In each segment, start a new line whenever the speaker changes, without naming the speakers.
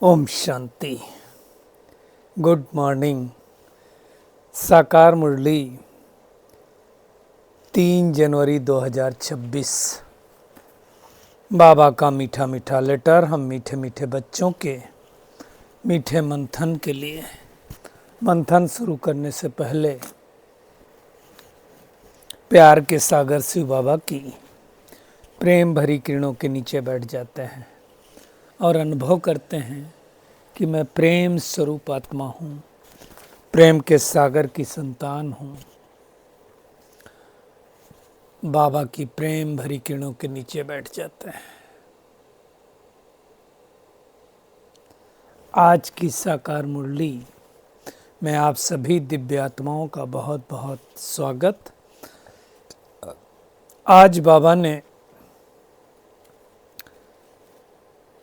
Om Shanti. Good morning. साकार मुरली 3 जनवरी 2026। बाबा का मीठा मीठा लेटर हम मीठे मीठे बच्चों के मीठे मंथन के लिए। मंथन शुरू करने से पहले प्यार के सागर शिव बाबा की प्रेम भरी किरणों के नीचे बैठ जाते हैं और अनुभव करते हैं कि मैं प्रेम स्वरूप आत्मा हूँ, प्रेम के सागर की संतान हूँ। बाबा की प्रेम भरी किरणों के नीचे बैठ जाते हैं। आज की साकार मुरली में आप सभी दिव्य आत्माओं का बहुत बहुत स्वागत। आज बाबा ने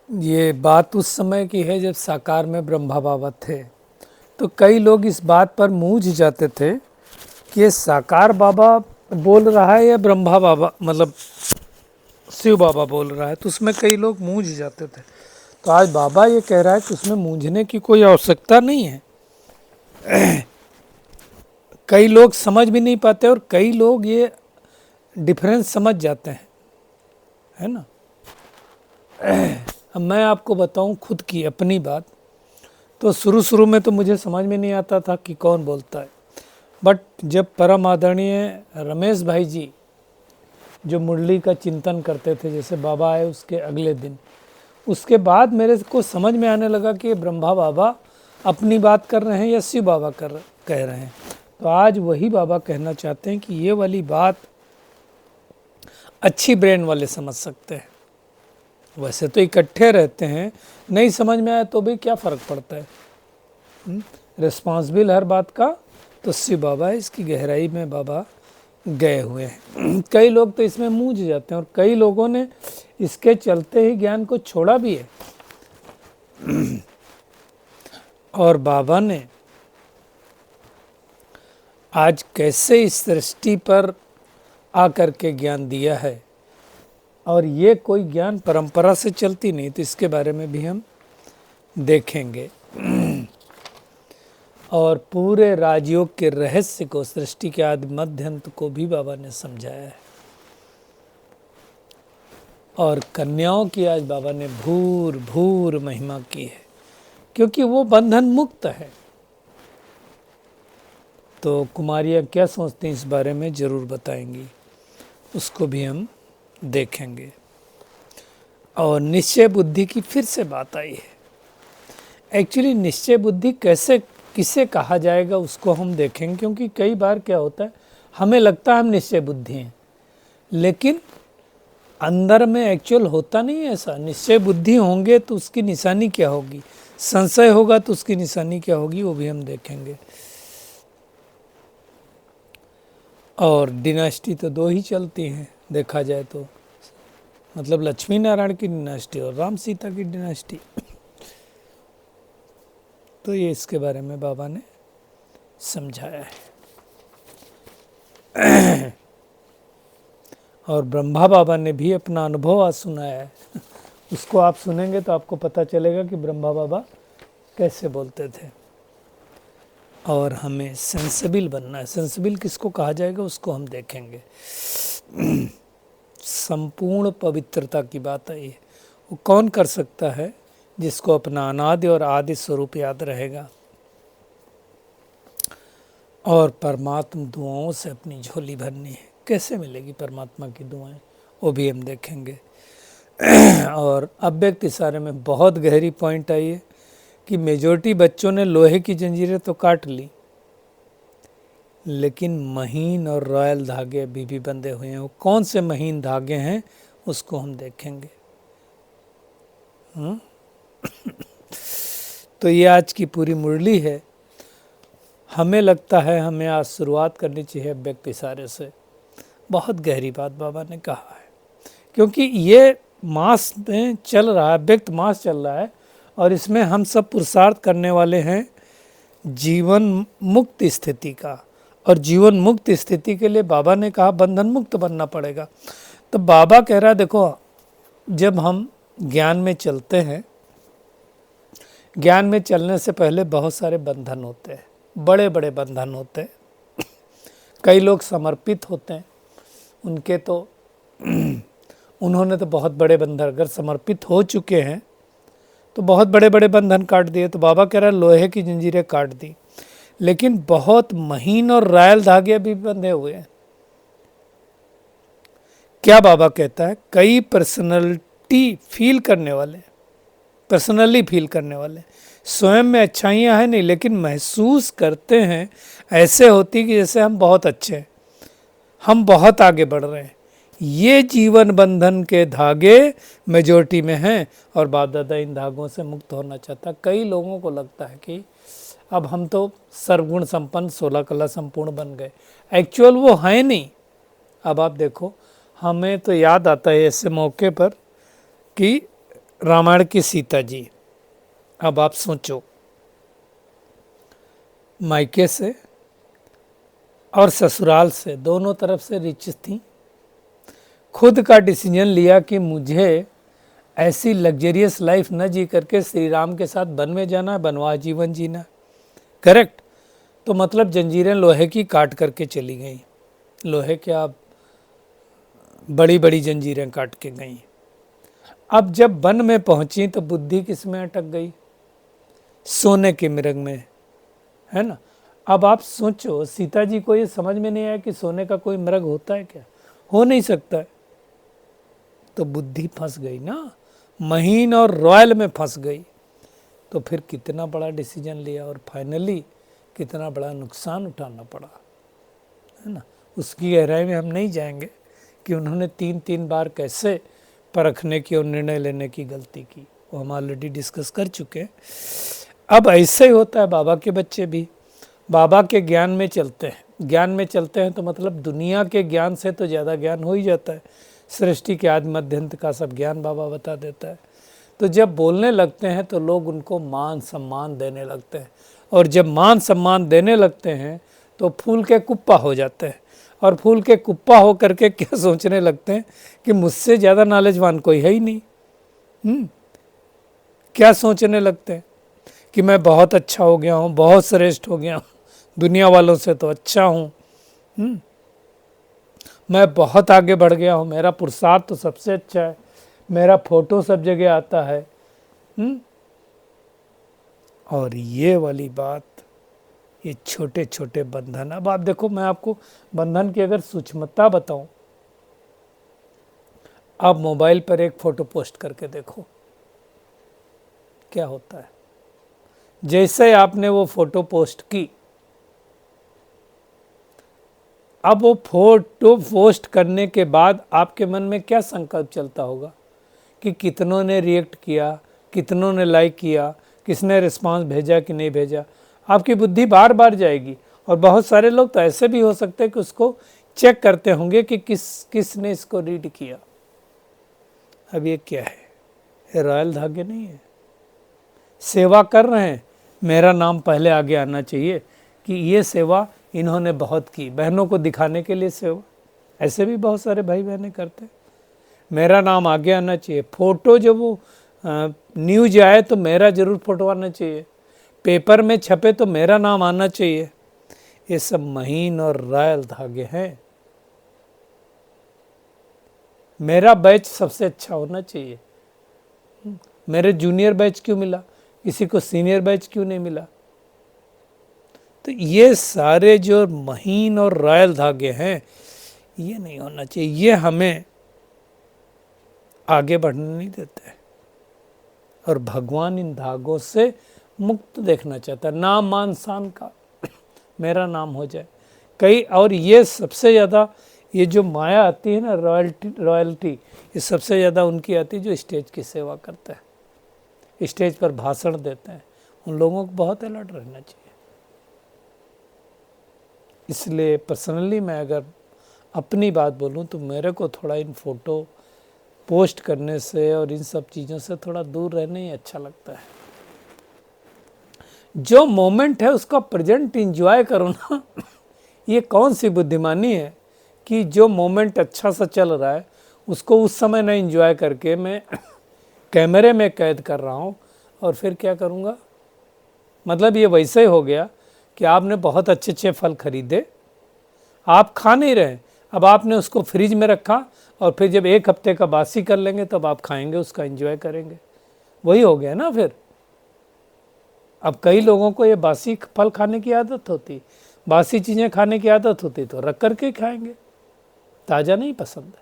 ये बात उस समय की है जब साकार में ब्रह्मा बाबा थे, तो कई लोग इस बात पर मूझ जाते थे कि ये साकार बाबा बोल रहा है या ब्रह्मा बाबा मतलब शिव बाबा बोल रहा है, तो उसमें कई लोग मूझ जाते थे। तो आज बाबा ये कह रहा है कि उसमें मूझने की कोई आवश्यकता नहीं है। कई लोग समझ भी नहीं पाते और कई लोग ये डिफरेंस समझ जाते हैं, है ना। अब मैं आपको बताऊं खुद की अपनी बात, तो शुरू में तो मुझे समझ में नहीं आता था कि कौन बोलता है, बट जब परम आदरणीय रमेश भाई जी जो मुरली का चिंतन करते थे, जैसे बाबा आए उसके अगले दिन, उसके बाद मेरे को समझ में आने लगा कि ब्रह्मा बाबा अपनी बात कर रहे हैं या शिव बाबा कह रहे हैं। तो आज वही बाबा कहना चाहते हैं कि ये वाली बात अच्छी ब्रेन वाले समझ सकते हैं। वैसे तो इकट्ठे रहते हैं, नहीं समझ में आया तो भी क्या फ़र्क पड़ता है। रिस्पॉन्सिबल हर बात का तो शिव बाबा है, इसकी गहराई में बाबा गए हुए हैं। कई लोग तो इसमें मूझ जाते हैं और कई लोगों ने इसके चलते ही ज्ञान को छोड़ा भी है। और बाबा ने आज कैसे इस सृष्टि पर आकर के ज्ञान दिया है, और ये कोई ज्ञान परंपरा से चलती नहीं, तो इसके बारे में भी हम देखेंगे। और पूरे राजयोग के रहस्य को, सृष्टि के आदि मध्य अंत को भी बाबा ने समझाया है। और कन्याओं की आज बाबा ने भूर भूर महिमा की है, क्योंकि वो बंधन मुक्त है। तो कुमारियाँ क्या सोचती हैं इस बारे में ज़रूर बताएंगी, उसको भी हम देखेंगे। और निश्चय बुद्धि की फिर से बात आई है। एक्चुअली निश्चय बुद्धि कैसे किसे कहा जाएगा उसको हम देखेंगे, क्योंकि कई बार क्या होता है, हमें लगता है हम निश्चय बुद्धि हैं, लेकिन अंदर में एक्चुअल होता नहीं है ऐसा। निश्चय बुद्धि होंगे तो उसकी निशानी क्या होगी, संशय होगा तो उसकी निशानी क्या होगी, वो भी हम देखेंगे। और डिनास्टी तो 2 ही चलती हैं देखा जाए तो, मतलब लक्ष्मी नारायण की डिनास्टी और राम सीता की डिनास्टी। तो ये इसके बारे में बाबा ने समझाया है। और ब्रह्मा बाबा ने भी अपना अनुभव आज सुनाया है। उसको आप सुनेंगे तो आपको पता चलेगा कि ब्रह्मा बाबा कैसे बोलते थे। और हमें सेंसिबल बनना है। सेंसिबल किसको कहा जाएगा उसको हम देखेंगे। संपूर्ण पवित्रता की बात आई है। वो कौन कर सकता है जिसको अपना अनादि और आदि स्वरूप याद रहेगा, और परमात्मा दुआओं से अपनी झोली भरनी है। कैसे मिलेगी परमात्मा की दुआएं, वो भी हम देखेंगे। और अव्यक्त इशारे में बहुत गहरी पॉइंट आई है कि मेजॉरिटी बच्चों ने लोहे की जंजीरें तो काट ली, लेकिन महीन और रॉयल धागे अभी भी बंधे हुए हैं। वो कौन से महीन धागे हैं उसको हम देखेंगे। तो ये आज की पूरी मुरली है। हमें लगता है हमें आज शुरुआत करनी चाहिए अव्यक्त इशारे से। बहुत गहरी बात बाबा ने कहा है, क्योंकि ये मास में चल रहा है, अव्यक्त मास चल रहा है, और इसमें हम सब पुरुषार्थ करने वाले हैं जीवन मुक्त स्थिति का। और जीवन मुक्त स्थिति के लिए बाबा ने कहा बंधन मुक्त बनना पड़ेगा। तो बाबा कह रहा है देखो, जब हम ज्ञान में चलते हैं ज्ञान में चलने से पहले बहुत सारे बंधन होते हैं, बड़े बड़े बंधन होते हैं। कई लोग समर्पित होते हैं, उनके तो उन्होंने तो बहुत बड़े बंधन, अगर समर्पित हो चुके हैं तो बहुत बड़े बड़े बंधन काट दिए। तो बाबा कह रहा है लोहे की जंजीरें काट दी, लेकिन बहुत महीन और रायल धागे भी बंधे हुए हैं। क्या बाबा कहता है, कई पर्सनैलिटी फील करने वाले, पर्सनली फील करने वाले स्वयं में अच्छाइयाँ हैं नहीं, लेकिन महसूस करते हैं ऐसे होती कि जैसे हम बहुत अच्छे हैं, हम बहुत आगे बढ़ रहे हैं। ये जीवन बंधन के धागे मेजोरिटी में हैं और बाप दादा इन धागों से मुक्त होना चाहता। कई लोगों को लगता है कि अब हम तो सर्वगुण संपन्न 16 कला संपूर्ण बन गए, एक्चुअल वो है नहीं। अब आप देखो, हमें तो याद आता है ऐसे मौके पर कि रामायण की सीता जी, अब आप सोचो, मायके से और ससुराल से दोनों तरफ से रिच थी, खुद का डिसीजन लिया कि मुझे ऐसी लग्जरियस लाइफ न जी करके श्री राम के साथ वन में जाना है, वनवास जीवन जीना, करेक्ट। तो मतलब जंजीरें लोहे की काट करके चली गई, लोहे के आप बड़ी बड़ी जंजीरें काट के गई। अब जब वन में पहुंची तो बुद्धि किस में अटक गई, सोने के मृग में, है ना। अब आप सोचो, सीता जी को ये समझ में नहीं आया कि सोने का कोई मृग होता है क्या, हो नहीं सकता है। तो बुद्धि फंस गई ना, महीन और रॉयल में फंस गई। तो फिर कितना बड़ा डिसीजन लिया और फाइनली कितना बड़ा नुकसान उठाना पड़ा, है ना। उसकी गहराई में हम नहीं जाएंगे कि उन्होंने 3 बार कैसे परखने की और निर्णय लेने की गलती की, वो हम ऑलरेडी डिस्कस कर चुके हैं। अब ऐसे ही होता है, बाबा के बच्चे भी बाबा के ज्ञान में चलते हैं। ज्ञान में चलते हैं तो मतलब दुनिया के ज्ञान से तो ज़्यादा ज्ञान हो ही जाता है। सृष्टि के आदि मध्यंत का सब ज्ञान बाबा बता देता है। तो जब बोलने लगते हैं तो लोग उनको मान सम्मान देने लगते हैं, और जब मान सम्मान देने लगते हैं तो फूल के कुप्पा हो जाते हैं, और फूल के कुप्पा हो करके क्या सोचने लगते हैं कि मुझसे ज़्यादा नॉलेजवान कोई है ही नहीं। क्या सोचने लगते हैं कि मैं बहुत अच्छा हो गया हूँ, बहुत श्रेष्ठ हो गया हूँ, दुनिया वालों से तो अच्छा हूँ, मैं बहुत आगे बढ़ गया हूँ, मेरा पुरुषार्थ तो सबसे अच्छा है, मेरा फोटो सब जगह आता है। और ये वाली बात, ये छोटे छोटे बंधन। अब आप देखो, मैं आपको बंधन की अगर सूक्ष्मता बताऊं, आप मोबाइल पर एक फ़ोटो पोस्ट करके देखो क्या होता है। जैसे आपने वो फ़ोटो पोस्ट की, अब वो फ़ोटो पोस्ट करने के बाद आपके मन में क्या संकल्प चलता होगा कि कितनों ने रिएक्ट किया, कितनों ने लाइक किया, किसने रिस्पांस भेजा कि नहीं भेजा। आपकी बुद्धि बार बार जाएगी। और बहुत सारे लोग तो ऐसे भी हो सकते हैं कि उसको चेक करते होंगे कि किसने इसको रीड किया। अब ये क्या है, ये रॉयल धागे नहीं है। सेवा कर रहे हैं, मेरा नाम पहले आगे आना चाहिए कि ये सेवा इन्होंने बहुत की, बहनों को दिखाने के लिए सेवा। ऐसे भी बहुत सारे भाई बहनें करते हैं, मेरा नाम आगे आना चाहिए। फ़ोटो जब वो न्यूज आए तो मेरा ज़रूर फ़ोटो आना चाहिए, पेपर में छपे तो मेरा नाम आना चाहिए। ये सब महीन और रॉयल धागे हैं। मेरा बैच सबसे अच्छा होना चाहिए, मेरे जूनियर बैच क्यों मिला, किसी को सीनियर बैच क्यों नहीं मिला। तो ये सारे जो महीन और रॉयल धागे हैं, ये नहीं होना चाहिए। ये हमें आगे बढ़ने नहीं देते हैं। और भगवान इन धागों से मुक्त देखना चाहता है। नाम मान शान का मेरा नाम हो जाए कई। और ये सबसे ज़्यादा, ये जो माया आती है ना, रॉयल्टी, ये सबसे ज़्यादा उनकी आती है जो स्टेज की सेवा करते हैं, स्टेज पर भाषण देते हैं। उन लोगों को बहुत अलर्ट रहना चाहिए। इसलिए पर्सनली मैं अगर अपनी बात बोलूं तो मेरे को थोड़ा इन फ़ोटो पोस्ट करने से और इन सब चीज़ों से थोड़ा दूर रहना ही अच्छा लगता है। जो मोमेंट है उसका प्रेजेंट एंजॉय करो ना। ये कौन सी बुद्धिमानी है कि जो मोमेंट अच्छा सा चल रहा है उसको उस समय ना एंजॉय करके मैं कैमरे में कैद कर रहा हूँ और फिर क्या करूँगा? मतलब ये वैसे ही हो गया कि आपने बहुत अच्छे अच्छे फल खरीदे, आप खा नहीं रहे, अब आपने उसको फ्रिज में रखा और फिर जब एक हफ्ते का बासी कर लेंगे तब आप खाएंगे, उसका एंजॉय करेंगे। वही हो गया ना फिर। अब कई लोगों को ये बासी फल खाने की आदत होती, बासी चीज़ें खाने की आदत होती, तो रख करके खाएंगे, ताज़ा नहीं पसंद है।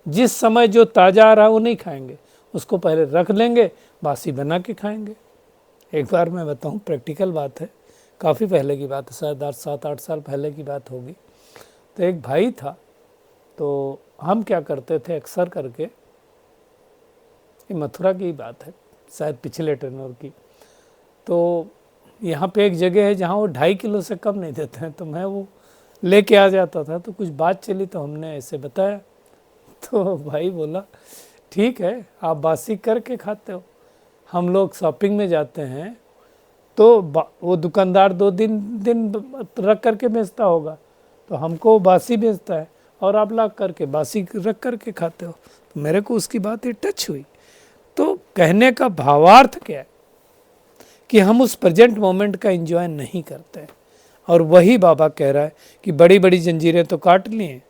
जिस समय जो ताज़ा आ रहा है वो नहीं खाएंगे, उसको पहले रख लेंगे, बासी बना के खाएंगे। एक बार मैं बताऊं, प्रैक्टिकल बात है, काफ़ी पहले की बात है, शायद 7-8 साल पहले की बात होगी। तो एक भाई था, तो हम क्या करते थे अक्सर करके, ये मथुरा की बात है, शायद पिछले टेनर की, तो यहाँ पे एक जगह है जहाँ वो 2.5 किलो से कम नहीं देते हैं, तो मैं वो लेके आ जाता था। तो कुछ बात चली तो हमने ऐसे बताया, तो भाई बोला ठीक है, आप बासी करके खाते हो, हम लोग शॉपिंग में जाते हैं तो वो दुकानदार 2 दिन रख करके बेचता होगा, तो हमको बासी बेचता है और आप ला करके बासी रख करके खाते हो। तो मेरे को उसकी बात ही टच हुई। तो कहने का भावार्थ क्या है कि हम उस प्रेजेंट मोमेंट का एंजॉय नहीं करते हैं। और वही बाबा कह रहा है कि बड़ी बड़ी जंजीरें तो काट ली हैं,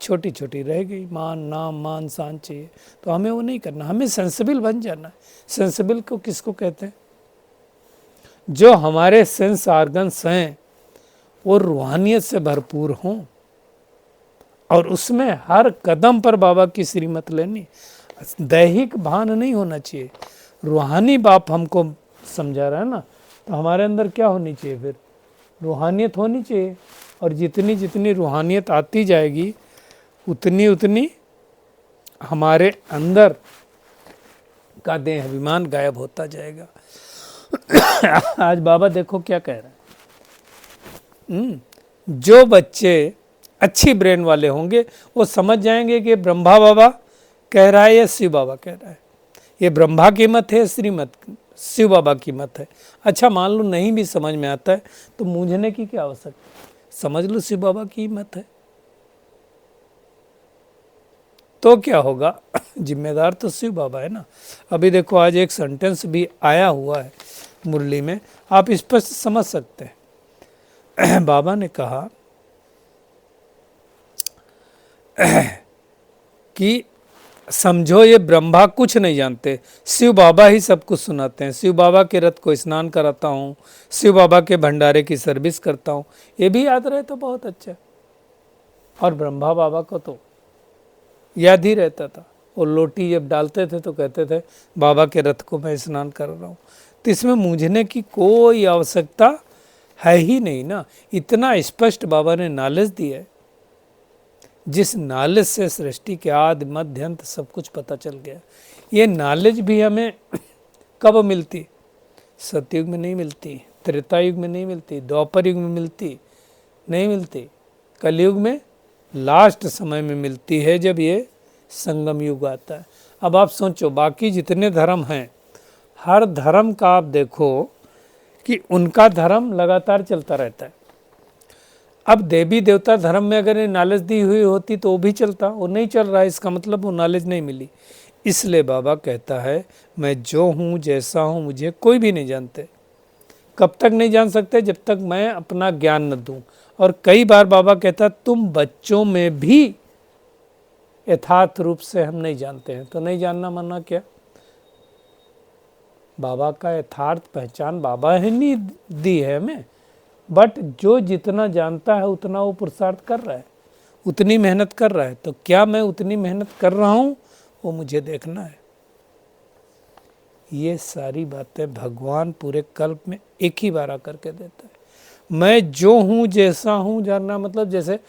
छोटी छोटी रह गई, मान नाम मान शान चाहिए, तो हमें वो नहीं करना, हमें सेंसिबल बन जाना है। सेंसिबल को किसको कहते हैं? जो हमारे सेंस ऑर्गन्स हैं वो रूहानियत से भरपूर हों और उसमें हर कदम पर बाबा की श्रीमत लेनी। दैहिक भान नहीं होना चाहिए, रूहानी बाप हमको समझा रहा है ना, तो हमारे अंदर क्या होनी चाहिए? फिर रूहानियत होनी चाहिए। और जितनी जितनी रूहानियत आती जाएगी उतनी उतनी हमारे अंदर का देह अभिमान गायब होता जाएगा। आज बाबा देखो क्या कह रहे हैं, जो बच्चे अच्छी ब्रेन वाले होंगे वो समझ जाएंगे कि ब्रह्मा बाबा कह रहा है या शिव बाबा कह रहा है, ये ब्रह्मा की मत है, श्रीमत शिव बाबा की मत है। अच्छा मान लो नहीं भी समझ में आता है तो मूंझने की क्या आवश्यकता, समझ लो शिव बाबा की मत है, तो क्या होगा? जिम्मेदार तो शिव बाबा है ना। अभी देखो आज एक सेंटेंस भी आया हुआ है मुरली में, आप स्पष्ट समझ सकते हैं। बाबा ने कहा कि समझो ये ब्रह्मा कुछ नहीं जानते, शिव बाबा ही सब कुछ सुनाते हैं, शिव बाबा के रथ को स्नान कराता हूँ, शिव बाबा के भंडारे की सर्विस करता हूँ, ये भी याद रहे तो बहुत अच्छा। और ब्रह्मा बाबा को तो याद ही रहता था, वो लोटी जब डालते थे तो कहते थे बाबा के रथ को मैं स्नान कर रहा हूँ। तो इसमें मूंझने की कोई आवश्यकता है ही नहीं ना, इतना स्पष्ट बाबा ने नॉलेज दिया है, जिस नॉलेज से सृष्टि के आदि मध्य अंत सब कुछ पता चल गया। ये नॉलेज भी हमें कब मिलती? सतयुग में नहीं मिलती, त्रेता युग में नहीं मिलती, द्वापर युग में मिलती नहीं मिलती, कलयुग में लास्ट समय में मिलती है जब ये संगम युग आता है। अब आप सोचो बाकी जितने धर्म हैं, हर धर्म का आप देखो कि उनका धर्म लगातार चलता रहता है। अब देवी देवता धर्म में अगर ये नॉलेज दी हुई होती तो वो भी चलता, वो नहीं चल रहा है, इसका मतलब वो नॉलेज नहीं मिली। इसलिए बाबा कहता है मैं जो हूँ जैसा हूँ मुझे कोई भी नहीं जानते। कब तक नहीं जान सकते? जब तक मैं अपना ज्ञान न दूं। और कई बार बाबा कहता तुम बच्चों में भी यथार्थ रूप से हम नहीं जानते हैं। तो नहीं जानना माना क्या? बाबा का यथार्थ पहचान बाबा ही नहीं दी है हमें, बट जो जितना जानता है उतना वो पुरुषार्थ कर रहा है, उतनी मेहनत कर रहा है। तो क्या मैं उतनी मेहनत कर रहा हूँ वो मुझे देखना है। ये सारी बातें भगवान पूरे कल्प में एक ही बार आकर के देता है। मैं जो हूँ जैसा हूँ जानना मतलब जैसे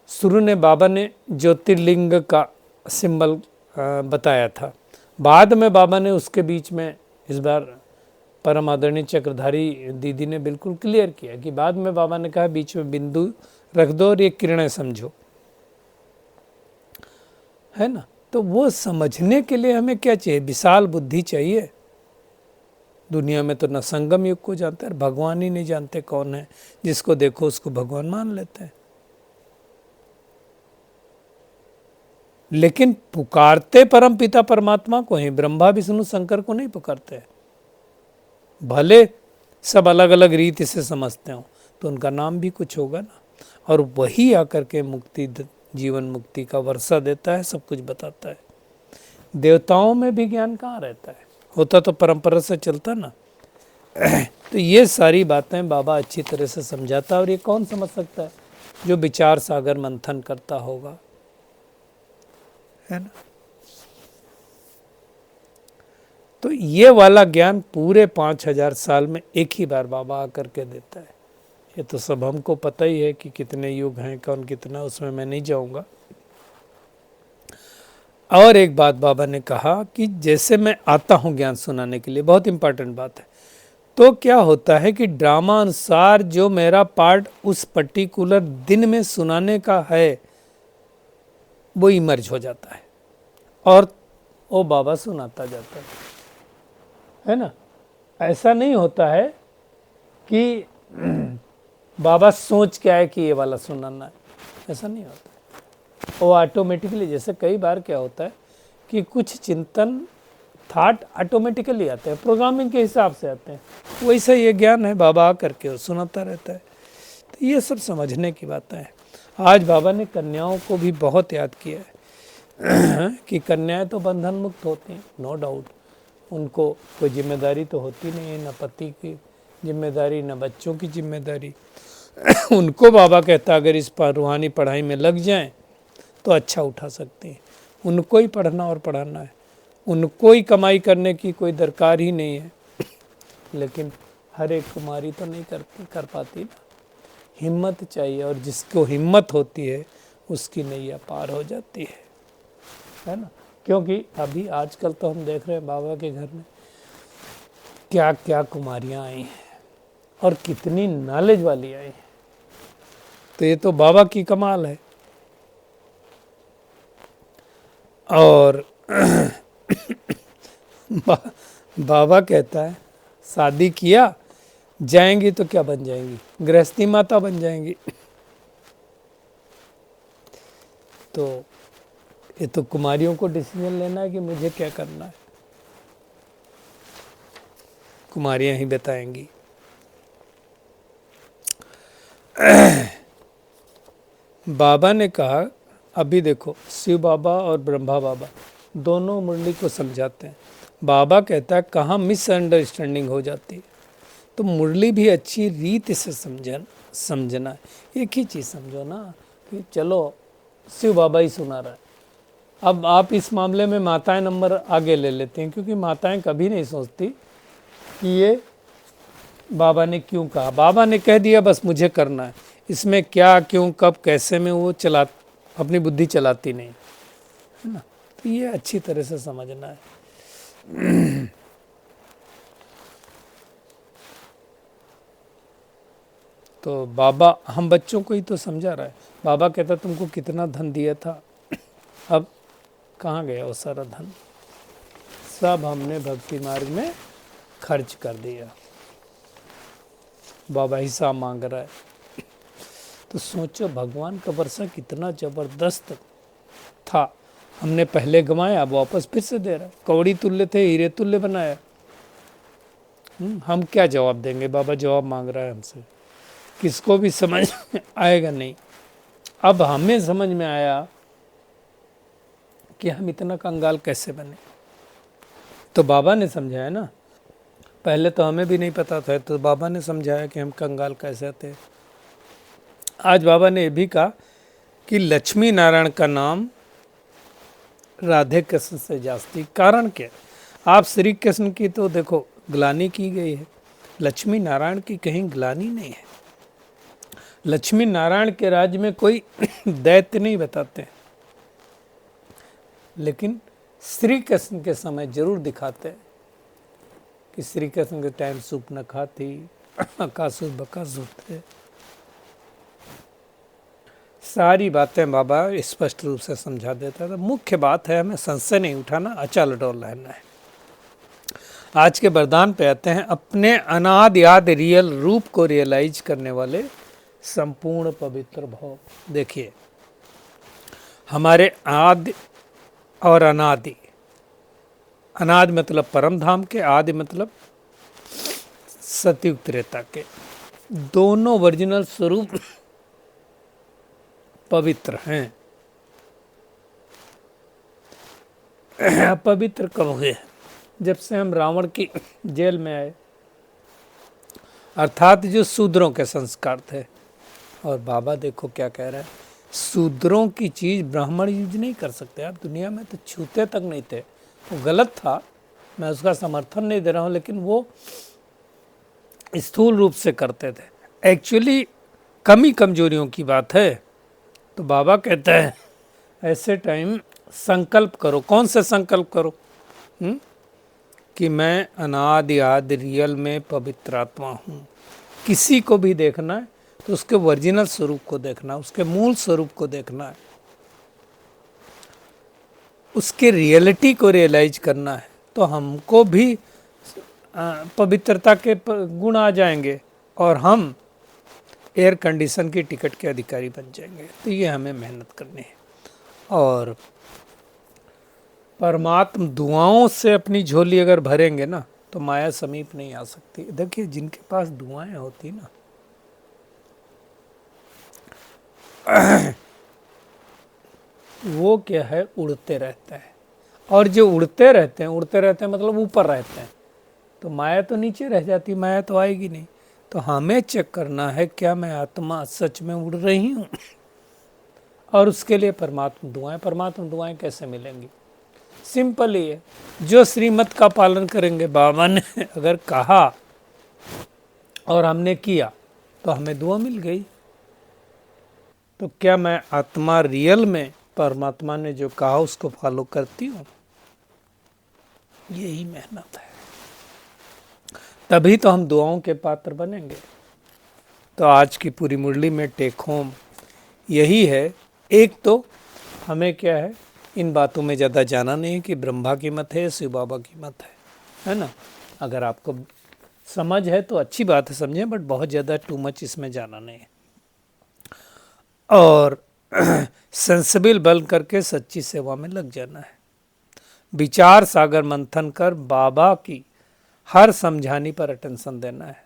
शुरू ने बाबा ने ज्योतिर्लिंग का सिंबल बताया था, बाद में बाबा ने उसके बीच में इस बार परम आदरणीय चक्रधारी दीदी ने बिल्कुल क्लियर किया कि बाद में बाबा ने कहा बीच में बिंदु रख दो और ये किरणें समझो, है ना। तो वो समझने के लिए हमें क्या चाहिए? विशाल बुद्धि चाहिए। दुनिया में तो न संगम युग को जानते हैं, भगवान ही नहीं जानते कौन है, जिसको देखो उसको भगवान मान लेते हैं। लेकिन पुकारते परम पिता परमात्मा को ही, ब्रह्मा विष्णु शंकर को नहीं पुकारते। भले सब अलग अलग रीति से समझते हो तो उनका नाम भी कुछ होगा ना। और वही आकर के मुक्ति, जीवन मुक्ति का वर्षा देता है, सब कुछ बताता है। देवताओं में भी ज्ञान कहाँ रहता है, होता तो परंपरा से चलता ना। तो ये सारी बातें बाबा अच्छी तरह से समझाता है। और ये कौन समझ सकता है? जो विचार सागर मंथन करता होगा, है ना। तो ये वाला ज्ञान पूरे 5000 साल में एक ही बार बाबा आकर के देता है। ये तो सब हमको पता ही है कि कितने युग हैं, कौन कितना, उसमें मैं नहीं जाऊंगा। और एक बात बाबा ने कहा कि जैसे मैं आता हूं ज्ञान सुनाने के लिए, बहुत इंपॉर्टेंट बात है, तो क्या होता है कि ड्रामा अनुसार जो मेरा पार्ट उस पर्टिकुलर दिन में सुनाने का है वो इमर्ज हो जाता है और वो बाबा सुनाता जाता है ना। ऐसा नहीं होता है कि बाबा सोच के आए कि ये वाला सुनाना है, ऐसा नहीं होता। वो ऑटोमेटिकली, जैसे कई बार क्या होता है कि कुछ चिंतन थाट ऑटोमेटिकली आते हैं, प्रोग्रामिंग के हिसाब से आते हैं, वैसा ये ज्ञान है, बाबा आ करके सुनाता रहता है। तो ये सब समझने की बातें हैं। आज बाबा ने कन्याओं को भी बहुत याद किया है कि कन्याएं तो बंधन मुक्त होती हैं, नो डाउट। उनको कोई जिम्मेदारी तो होती नहीं है, न पति की जिम्मेदारी, न बच्चों की जिम्मेदारी। उनको बाबा कहता अगर इस पर रूहानी पढ़ाई में लग जाएं तो अच्छा उठा सकते हैं। उनको ही पढ़ना और पढ़ाना है, उनको ही कमाई करने की कोई दरकार ही नहीं है। लेकिन हर एक कुमारी तो नहीं कर पाती ना, हिम्मत चाहिए, और जिसको हिम्मत होती है उसकी नैया पार हो जाती है ना। क्योंकि अभी आजकल तो हम देख रहे हैं बाबा के घर में क्या क्या कुमारियाँ आई हैं और कितनी नॉलेज वाली आई हैं। तो ये तो बाबा की कमाल है। और बाबा कहता है शादी किया जाएंगी तो क्या बन जाएंगी, गृहस्थी माता बन जाएंगी। तो ये तो कुमारियों को डिसीजन लेना है कि मुझे क्या करना है, कुमारियां ही बताएंगी। बाबा ने कहा अभी देखो, शिव बाबा और ब्रह्मा बाबा दोनों मुरली को समझाते हैं। बाबा कहता है कहाँ मिसअंडरस्टैंडिंग हो जाती है, तो मुरली भी अच्छी रीति से समझना है। एक ही चीज़ समझो ना कि चलो शिव बाबा ही सुना रहा है। अब आप इस मामले में माताएं नंबर आगे ले लेते हैं, क्योंकि माताएं कभी नहीं सोचती कि ये बाबा ने क्यों कहा। बाबा ने कह दिया बस मुझे करना है, इसमें क्या क्यों कब कैसे में वो अपनी बुद्धि चलाती नहीं, है ना। तो ये अच्छी तरह से समझना है। तो बाबा हम बच्चों को ही तो समझा रहा है। बाबा कहता तुमको कितना धन दिया था, अब कहाँ गया वो सारा धन, सब हमने भक्ति मार्ग में खर्च कर दिया। बाबा हिसाब मांग रहा है। तो सोचो भगवान का वर्षा कितना जबरदस्त था, हमने पहले गंवाया, अब वापस फिर से दे रहा है। कौड़ी तुल्य थे, हीरे तुल्य बनाया। हम क्या जवाब देंगे, बाबा जवाब मांग रहा है हमसे, किसको भी समझ में आएगा नहीं। अब हमें समझ में आया कि हम इतना कंगाल कैसे बने। तो बाबा ने समझाया ना, पहले तो हमें भी नहीं पता था, तो बाबा ने समझाया कि हम कंगाल कैसे थे। आज बाबा ने यह भी कहा कि लक्ष्मी नारायण का नाम राधे कृष्ण से जास्ती। कारण क्या, आप श्री कृष्ण की तो देखो ग्लानि की गई है, लक्ष्मी नारायण की कहीं ग्लानि नहीं है। लक्ष्मी नारायण के राज्य में कोई दैत्य नहीं बताते, लेकिन श्री कृष्ण के समय जरूर दिखाते हैं कि श्री कृष्ण के टाइम सूर्पनखा थी, अकासुर बकासुर थे। सारी बातें बाबा स्पष्ट रूप से समझा देता था। मुख्य बात है हमें संशय नहीं उठाना, अचल अडोल रहना है। आज के वरदान पे आते हैं, अपने अनादि आदि रियल रूप को रियलाइज करने वाले संपूर्ण पवित्र भाव। देखिए हमारे आदि और अनादि, अनादि मतलब परम धाम के, आदि मतलब सतयुग त्रेता के दोनों ओरिजिनल स्वरूप पवित्र हैं। अपवित्र कब हुए? जब से हम रावण की जेल में आए, अर्थात जो शूद्रों के संस्कार थे। और बाबा देखो क्या कह रहे हैं, शूद्रों की चीज ब्राह्मण यूज नहीं कर सकते। आप दुनिया में तो छूते तक नहीं थे, वो गलत था, मैं उसका समर्थन नहीं दे रहा हूं, लेकिन वो स्थूल रूप से करते थे। एक्चुअली कमी कमजोरियों की बात है। तो बाबा कहते हैं ऐसे टाइम संकल्प करो। कौन से संकल्प करो? कि मैं अनादि आदि रियल में पवित्र आत्मा हूँ। किसी को भी देखना है तो उसके ओरिजिनल स्वरूप को देखना है, उसके मूल स्वरूप को देखना है, उसके रियलिटी को रियलाइज करना है, तो हमको भी पवित्रता के गुण आ जाएंगे और हम एयर कंडीशन की टिकट के अधिकारी बन जाएंगे। तो ये हमें मेहनत करनी है। और परमात्म दुआओं से अपनी झोली अगर भरेंगे ना तो माया समीप नहीं आ सकती। देखिए जिनके पास दुआएं होती ना, वो क्या है, उड़ते रहते हैं। और जो उड़ते रहते हैं मतलब ऊपर रहते हैं, तो माया तो नीचे रह जाती, माया तो आएगी नहीं। तो हमें चेक करना है क्या मैं आत्मा सच में उड़ रही हूँ। और उसके लिए परमात्मा दुआएं कैसे मिलेंगी? सिंपल ही है, जो श्रीमत का पालन करेंगे। बाबा ने अगर कहा और हमने किया तो हमें दुआ मिल गई। तो क्या मैं आत्मा रियल में परमात्मा ने जो कहा उसको फॉलो करती हूँ? यही मेहनत है, तभी तो हम दुआओं के पात्र बनेंगे। तो आज की पूरी मुरली में टेक होम यही है। एक तो हमें क्या है, इन बातों में ज़्यादा जाना नहीं कि ब्रह्मा की मत है, शिव बाबा की मत है ना। अगर आपको समझ है तो अच्छी बात है, समझें, बट बहुत ज़्यादा टू मच इसमें जाना नहीं है। और सेंसिबल बन करके सच्ची सेवा में लग जाना है। विचार सागर मंथन कर बाबा की हर समझानी पर अटेंशन देना है।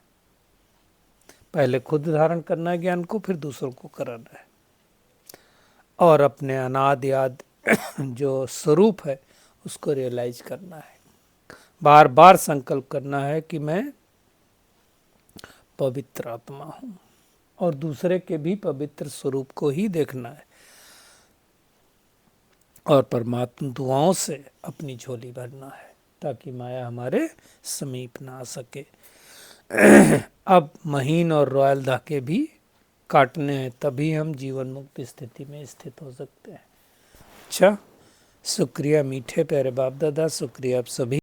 पहले खुद धारण करना है ज्ञान को, फिर दूसरों को कराना है। और अपने अनादि आदि जो स्वरूप है उसको रियलाइज करना है। बार बार संकल्प करना है कि मैं पवित्र आत्मा हूँ, और दूसरे के भी पवित्र स्वरूप को ही देखना है। और परमात्मा दुआओं से अपनी झोली भरना है ताकि माया हमारे समीप ना आ सके। अब महीन और रॉयल धाके भी काटने हैं, तभी हम जीवन मुक्त स्थिति में स्थित हो सकते हैं। अच्छा, शुक्रिया मीठे प्यारे बाप दादा, शुक्रिया आप सभी।